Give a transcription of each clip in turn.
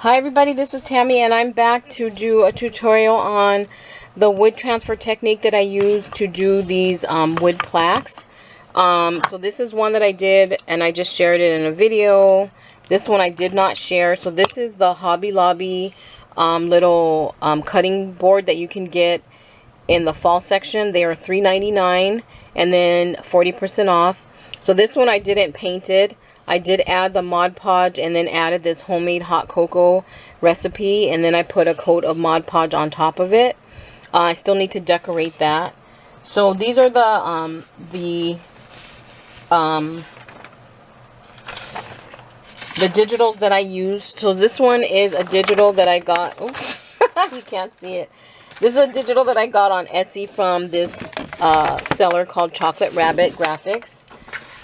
Hi everybody, this is Tammy and I'm back to do a tutorial on the wood transfer technique that I use to do these wood plaques. So this is one that I did and I just shared it in a video. This one I did not share. So this is the Hobby Lobby little cutting board that you can get in the fall section. They are $3.99 and then 40% off. So this one I didn't paint it. I did add the Mod Podge and then added this homemade hot cocoa recipe, and then I put a coat of Mod Podge on top of it. I still need to decorate that. So these are the digitals that I used. So this one is a digital that I got. Oops, you can't see it. This is a digital that I got on Etsy from this seller called Chocolate Rabbit Graphics.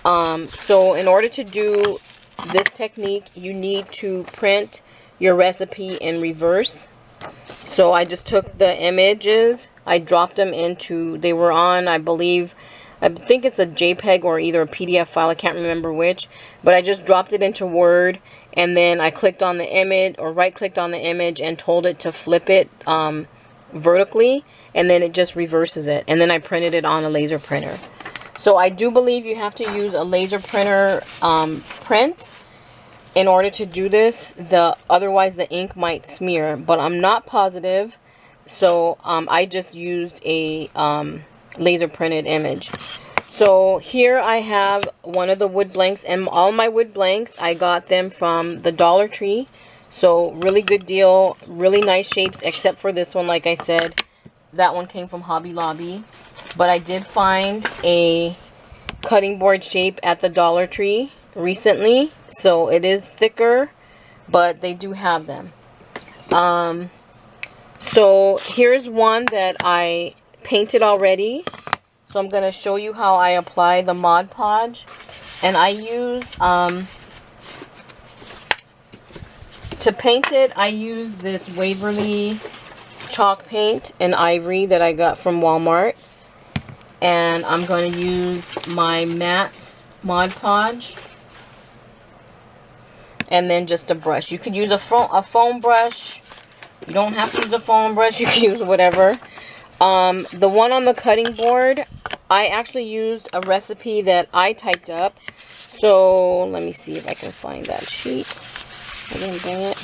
So in order to do this technique, you need to print your recipe in reverse. So I just took the images, I dropped them into, they were on, I think it's a JPEG or either a PDF file, I can't remember which, but I just dropped it into Word, and then I clicked on the image, or right-clicked on the image and told it to flip it vertically, and then it just reverses it, and then I printed it on a laser printer. So I do believe you have to use a laser printer print in order to do this. Otherwise the ink might smear, but I'm not positive. So I just used a laser printed image. So here I have one of the wood blanks, and all my wood blanks I got them from the Dollar Tree. So really good deal, really nice shapes, except for this one. Like I said, that one came from Hobby Lobby. But I did find a cutting board shape at the Dollar Tree recently. So it is thicker, but they do have them. So here's one that I painted already. So I'm going to show you how I apply the Mod Podge. And I use, to paint it, I use this Waverly chalk paint in ivory that I got from Walmart. And I'm going to use my matte Mod Podge, and then just a brush. You could use a foam brush. You don't have to use a foam brush. You can use whatever. The one on the cutting board, I actually used a recipe that I typed up. So let me see if I can find that sheet. I didn't bring it.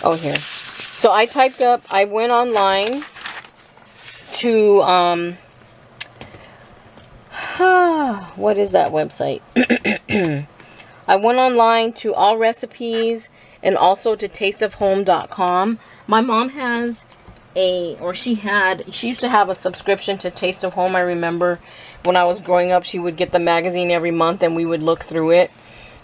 Oh, here. So I typed up, I went online to what is that website? I went online to All Recipes and also to tasteofhome.com. My mom has she used to have a subscription to Taste of Home. I remember when I was growing up, she would get the magazine every month and we would look through it.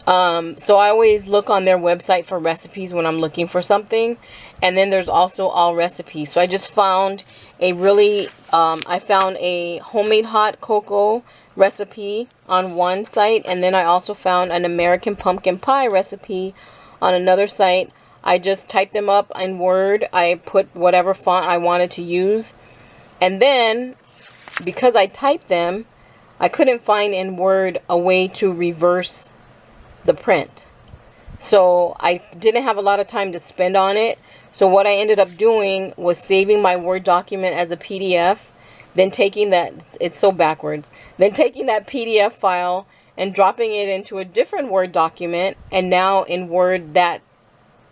So I always look on their website for recipes when I'm looking for something. And then there's also All Recipes. So I just found a really, I found a homemade hot cocoa recipe on one site, and then I also found an American pumpkin pie recipe on another site. I just typed them up in Word. I put whatever font I wanted to use, and then because I typed them, I couldn't find in Word a way to reverse the print. So I didn't have a lot of time to spend on it. So what I ended up doing was saving my Word document as a PDF, then taking that, it's so backwards, then taking that PDF file and dropping it into a different Word document, and now in Word that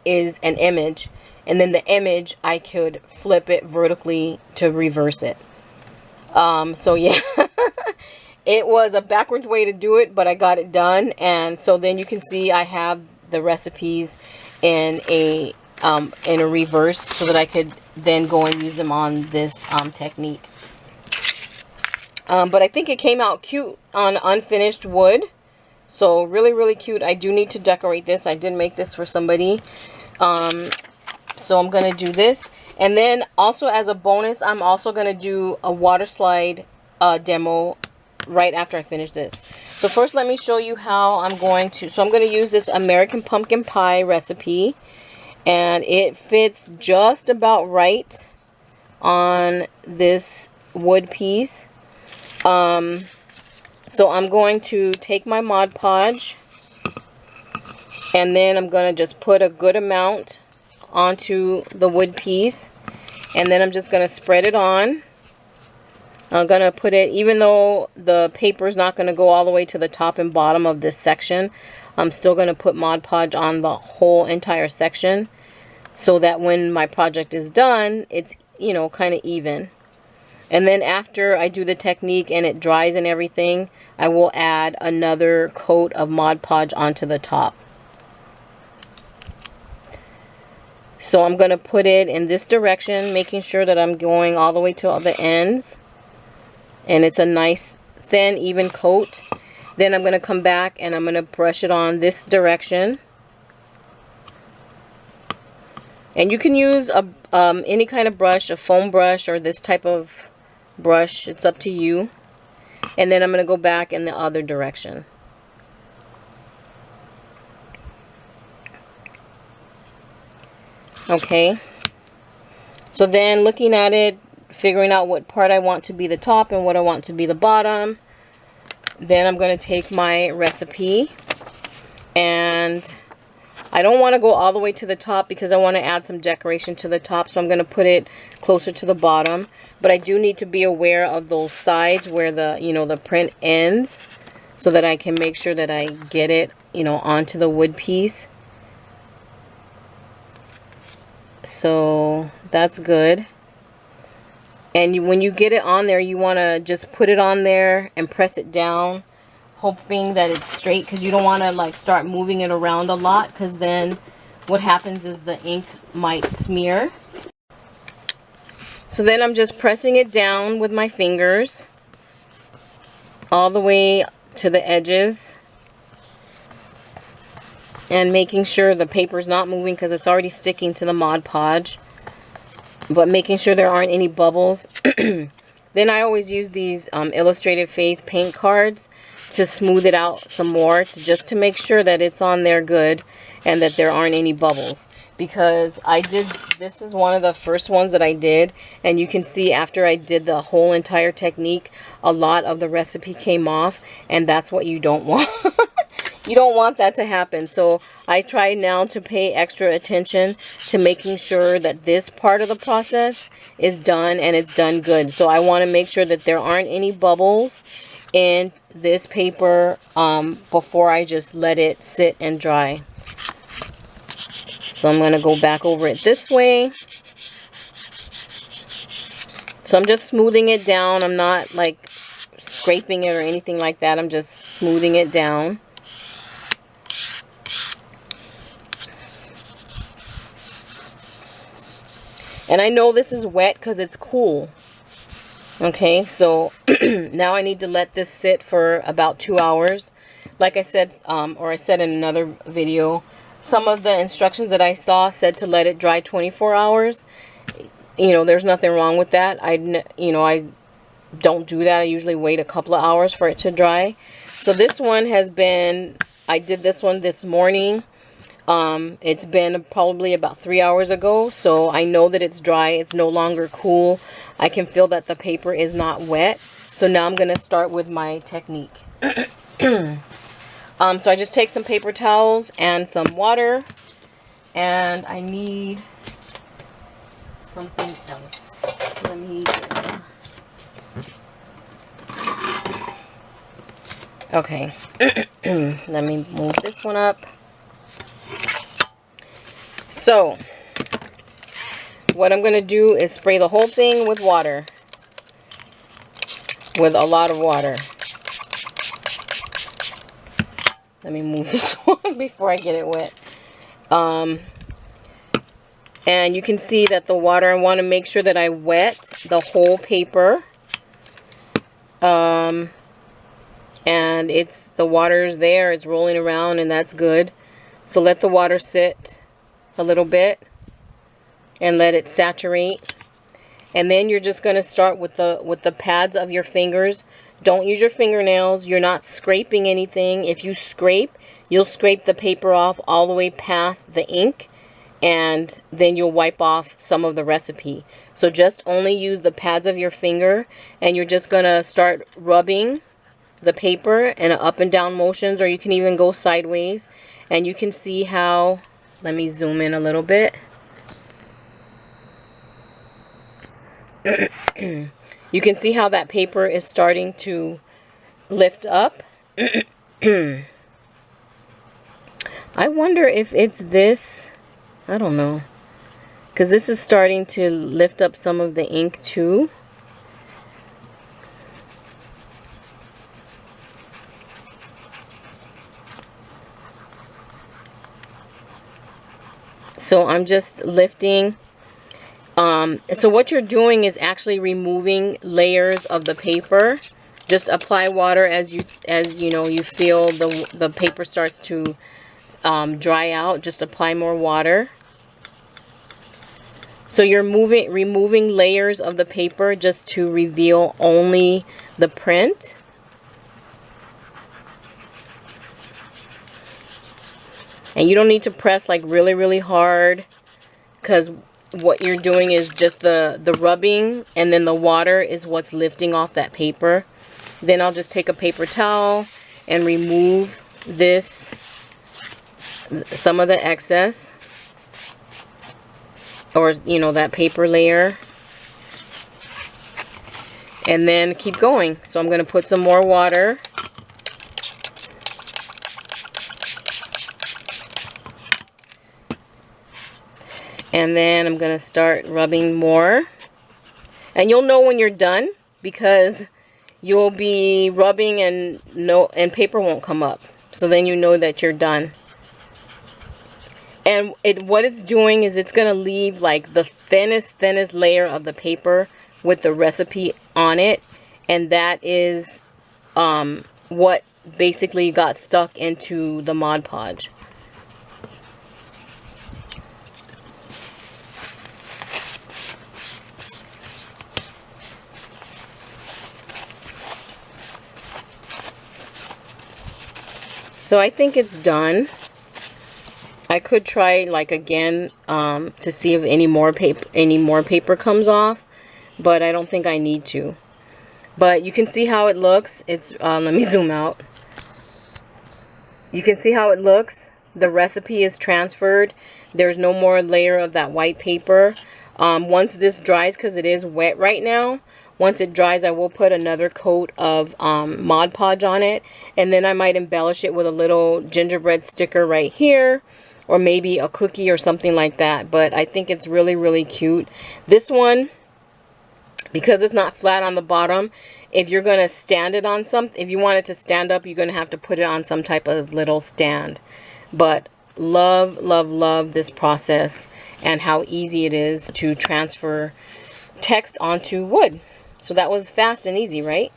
is an image, and then the image I could flip it vertically to reverse it. So yeah, it was a backwards way to do it, but I got it done. And so then you can see I have the recipes in a reverse so that I could then go and use them on this technique. But I think it came out cute on unfinished wood. So really cute. I do need to decorate this. I did make this for somebody. So I'm going to do this. And then also as a bonus, I'm also going to do a Waterslide demo right after I finish this. So first let me show you how I'm going to, so I'm going to use this American pumpkin pie recipe. And it fits just about right on this wood piece. So I'm going to take my Mod Podge, and then I'm going to just put a good amount onto the wood piece. And then I'm just going to spread it on. I'm going to put it, even though the paper is not going to go all the way to the top and bottom of this section, I'm still going to put Mod Podge on the whole entire section, so that when my project is done, it's, you know, kind of even. And then after I do the technique and it dries and everything, I will add another coat of Mod Podge onto the top. So I'm going to put it in this direction, making sure that I'm going all the way to all the ends. And it's a nice, thin, even coat. Then I'm going to come back and I'm going to brush it on this direction. And you can use any kind of brush, a foam brush or this type of brush. It's up to you. And then I'm going to go back in the other direction. Okay. So then looking at it, figuring out what part I want to be the top and what I want to be the bottom. Then I'm going to take my recipe, and I don't want to go all the way to the top because I want to add some decoration to the top, so I'm going to put it closer to the bottom. But I do need to be aware of those sides where the, you know, the print ends, so that I can make sure that I get it, you know, onto the wood piece. So that's good. And when you get it on there, you want to just put it on there and press it down, hoping that it's straight, because you don't want to like start moving it around a lot, because then what happens is the ink might smear. So then I'm just pressing it down with my fingers all the way to the edges and making sure the paper's not moving because it's already sticking to the Mod Podge. But making sure there aren't any bubbles. Then I always use these Illustrated Faith paint cards to smooth it out some more, just to make sure that it's on there good and that there aren't any bubbles. Because this is one of the first ones that I did, and you can see after I did the whole entire technique, a lot of the recipe came off, and that's what you don't want. You don't want that to happen. So I try now to pay extra attention to making sure that this part of the process is done and it's done good. So I want to make sure that there aren't any bubbles in this paper before I just let it sit and dry. So I'm going to go back over it this way. So I'm just smoothing it down. I'm not like scraping it or anything like that. I'm just smoothing it down. And I know this is wet because it's cool. Okay, so now I need to let this sit for about 2 hours. Like I said, or I said in another video, some of the instructions that I saw said to let it dry 24 hours. You know, there's nothing wrong with that. I don't do that. I usually wait a couple of hours for it to dry. So this one has been, I did this one this morning. It's been probably about 3 hours ago, so I know that it's dry. It's no longer cool. I can feel that the paper is not wet. So now I'm going to start with my technique. So I just take some paper towels and some water, and I need something else. Let me okay. Let me move this one up. So, what I'm going to do is spray the whole thing with water. With a lot of water. Let me move this one before I get it wet. And you can see that the water, I want to make sure that I wet the whole paper. And the water's there, it's rolling around, and that's good. So let the water sit a little bit and let it saturate. And then you're just going to start with the pads of your fingers. Don't use your fingernails. You're not scraping anything. If you scrape, you'll scrape the paper off all the way past the ink, and then you'll wipe off some of the recipe. So just only use the pads of your finger, and you're just going to start rubbing the paper in up and down motions, or you can even go sideways. And you can see how, let me zoom in a little bit. You can see how that paper is starting to lift up. I wonder if it's this. I don't know. Because this is starting to lift up some of the ink too. So I'm just lifting. So what you're doing is actually removing layers of the paper. Just apply water as you know you feel the paper starts to dry out. Just apply more water. So you're removing layers of the paper just to reveal only the print. And you don't need to press like really hard, because what you're doing is just the rubbing, and then the water is what's lifting off that paper. Then I'll just take a paper towel and remove some of the excess, or you know, that paper layer, and then keep going. So I'm going to put some more water. And then I'm going to start rubbing more. And you'll know when you're done, because you'll be rubbing and paper won't come up. So then you know that you're done. And what it's doing is it's going to leave like the thinnest layer of the paper with the recipe on it. And that is what basically got stuck into the Mod Podge. So I think it's done. I could try like again to see if any more paper comes off, but I don't think I need to. But you can see how it looks. It's let me zoom out. You can see how it looks. The recipe is transferred. There's no more layer of that white paper. Once this dries, because it is wet right now, once it dries, I will put another coat of Mod Podge on it. And then I might embellish it with a little gingerbread sticker right here. Or maybe a cookie or something like that. But I think it's really cute. This one, because it's not flat on the bottom, if you're going to stand it on something, if you want it to stand up, you're going to have to put it on some type of little stand. But love this process and how easy it is to transfer text onto wood. So that was fast and easy, right?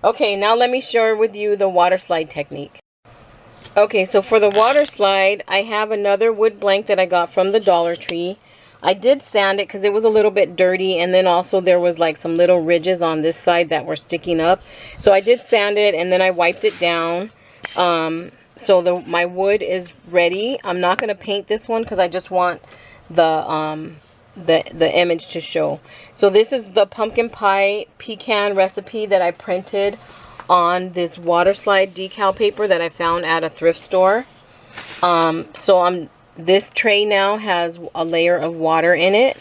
Okay, now let me share with you the water slide technique. Okay, so for the water slide, I have another wood blank that I got from the Dollar Tree. I did sand it because it was a little bit dirty, and then also there was like some little ridges on this side that were sticking up. So I did sand it, and then I wiped it down. So my wood is ready. I'm not going to paint this one because I just want the image to show. So this is the pumpkin pie pecan recipe that I printed on this water slide decal paper that I found at a thrift store. This tray now has a layer of water in it.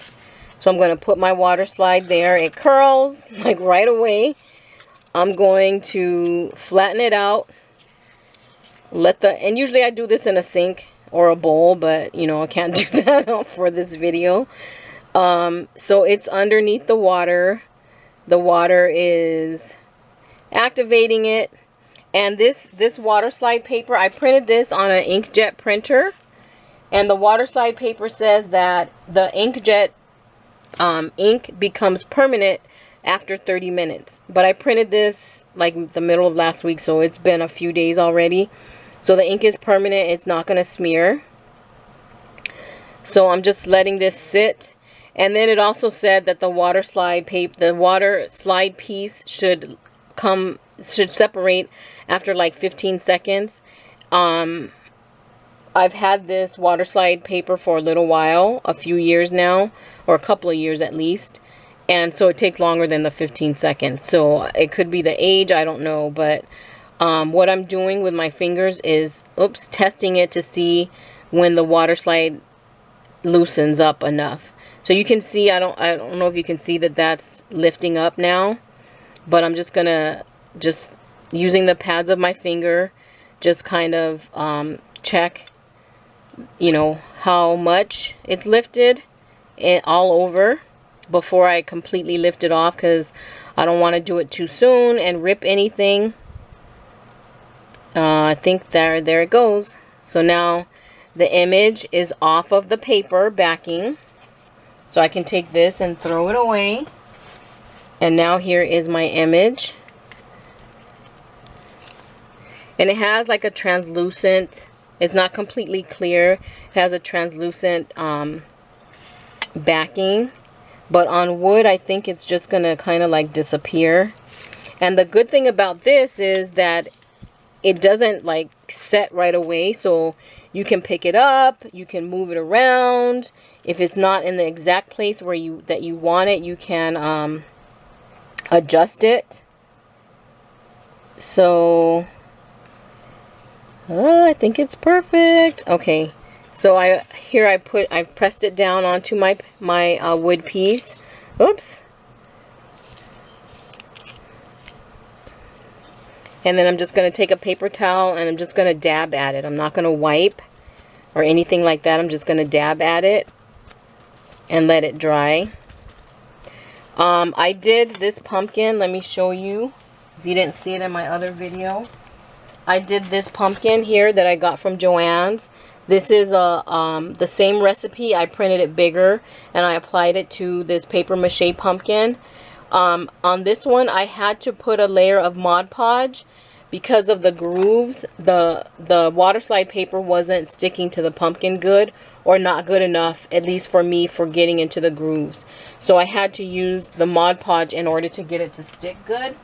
So I'm going to put my water slide there. It curls like right away. I'm going to flatten it out. And usually I do this in a sink or a bowl, but you know, I can't do that for this video. So it's underneath the water. The water is activating it. And this water slide paper, I printed this on an inkjet printer, and the water slide paper says that the inkjet ink becomes permanent after 30 minutes. But I printed this like the middle of last week, so it's been a few days already. So the ink is permanent, it's not going to smear. So I'm just letting this sit. And then it also said that the water slide piece should separate after like 15 seconds. I've had this water slide paper for a little while, a few years now, or a couple of years at least. And so it takes longer than the 15 seconds. So it could be the age, I don't know. But what I'm doing with my fingers is, testing it to see when the water slide loosens up enough. So you can see, I don't know if you can see that that's lifting up now, but I'm just gonna, just using the pads of my finger, just kind of check, you know, how much it's lifted and all over before I completely lift it off, because I don't want to do it too soon and rip anything. I think there it goes. So now the image is off of the paper backing, so I can take this and throw it away. And now here is my image, and it has like a translucent, it's not completely clear, it has a translucent backing, but on wood I think it's just gonna kind of like disappear. And the good thing about this is that it doesn't like set right away, so you can pick it up, you can move it around. If it's not in the exact place where you want it, you can adjust it. So I think it's perfect. Okay, so I've pressed it down onto my wood piece. Oops. And then I'm just going to take a paper towel and I'm just going to dab at it. I'm not going to wipe or anything like that. I'm just going to dab at it and let it dry. I did this pumpkin. Let me show you if you didn't see it in my other video. I did this pumpkin here that I got from Joann's. This is the same recipe. I printed it bigger and I applied it to this paper mache pumpkin. On this one I had to put a layer of Mod Podge because of the grooves. The Waterslide paper wasn't sticking to the pumpkin good, or not good enough, at least for me, for getting into the grooves. So I had to use the Mod Podge in order to get it to stick good.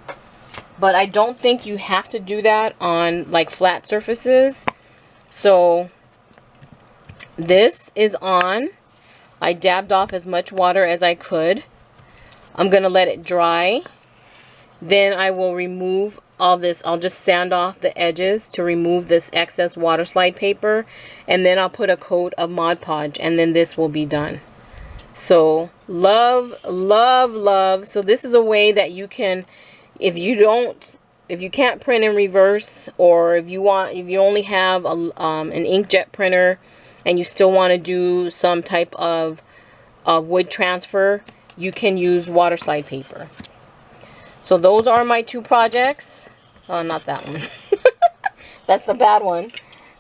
But I don't think you have to do that on like flat surfaces. So this is on. I dabbed off as much water as I could. I'm going to let it dry. Then I will remove all this. I'll just sand off the edges to remove this excess Waterslide paper. And then I'll put a coat of Mod Podge. And then this will be done. So love, love, love. So this is a way that you can, if you can't print in reverse, or if you only have an inkjet printer and you still want to do some type of wood transfer, you can use Waterslide paper. So those are my two projects. Oh, not that one. That's the bad one.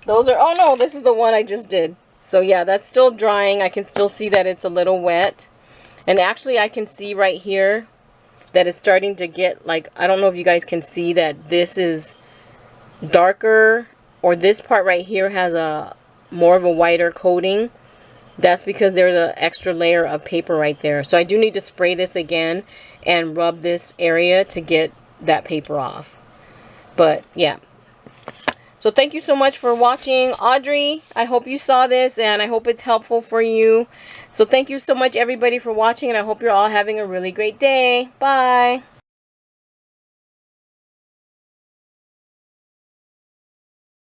Those are, oh no, this is the one I just did. So yeah, that's still drying. I can still see that it's a little wet. And actually I can see right here that it's starting to get like, I don't know if you guys can see that this is darker, or this part right here has a more of a whiter coating. That's because there's an extra layer of paper right there. So I do need to spray this again and rub this area to get that paper off. But yeah. So thank you so much for watching. Audrey, I hope you saw this and I hope it's helpful for you. So thank you so much everybody for watching, and I hope you're all having a really great day. Bye.